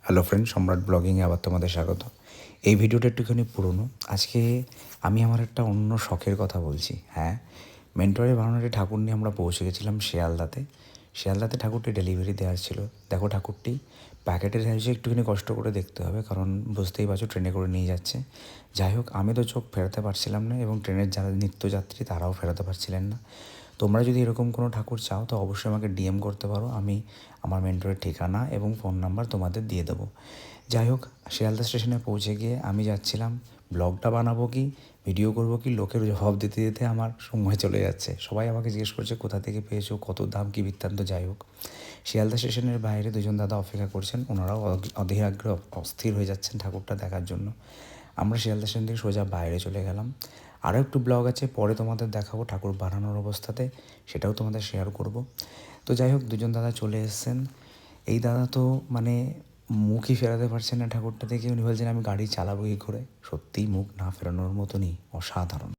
Hello friend, সম্রাট ব্লগিংয়ে আবার তোমাদের স্বাগত। এই ভিডিওটা একটুখানি পুরনো। আজকে আমি আমার একটা অন্য শখের কথা বলছি। হ্যাঁ, মেন্টরে বানানোটি ঠাকুর নিয়ে আমরা পৌঁছে গেছিলাম শিয়ালদাতে। শিয়ালদাতে ঠাকুরটি ডেলিভারি দেওয়ার ছিল। দেখো ঠাকুরটি প্যাকেটের সাইজে একটুখানি কষ্ট করে দেখতে হবে, কারণ বুঝতেই পারছো ট্রেনে করে নিয়ে যাচ্ছে। যাই হোক, আমি তো চোখ ফেরাতে পারছিলাম না এবং ট্রেনের যারা নিত্যযাত্রী তারাও ফেরাতে পারছিলেন না। তোমরা যদি এরকম কোনো ঠাকুর চাও তো অবশ্যই আমাকে ডিএম করতে পারো। আমি আমার মেন্টরের ঠিকানা এবং ফোন নাম্বার তোমাদের দিয়ে দেবো। যাই হোক, শিয়ালদা স্টেশনে পৌঁছে গিয়ে আমি যাচ্ছিলাম ব্লগটা বানাবো কি ভিডিও করবো কি, লোকের জবাব দিতে দিতে আমার সময় চলে যাচ্ছে। সবাই আমাকে জিজ্ঞেস করছে কোথা থেকে পেয়েছো, কত দাম, কী বৃত্তান্ত। যাই হোক, শিয়ালদা স্টেশনের বাইরে দুজন দাদা অপেক্ষা করছেন। ওনারাও অধীর আগ্রহে অস্থির হয়ে যাচ্ছেন ঠাকুরটা দেখার জন্য। আমরা শিয়ালদা স্টেশন থেকে সোজা বাইরে চলে গেলাম। আরও একটু ব্লগ আছে, পরে তোমাদের দেখাবো ঠাকুর বানানোর অবস্থাতে, সেটাও তোমাদের শেয়ার করব। তো যাই হোক, দুজন দাদা চলে এসেছেন। এই দাদা তো মানে মুখই ফেরাতে পারছেন না ঠাকুরটা দেখে। উনি বলছেন আমি গাড়ি চালাবো কী করে। সত্যিই মুখ না ফেরানোর মতনই অসাধারণ।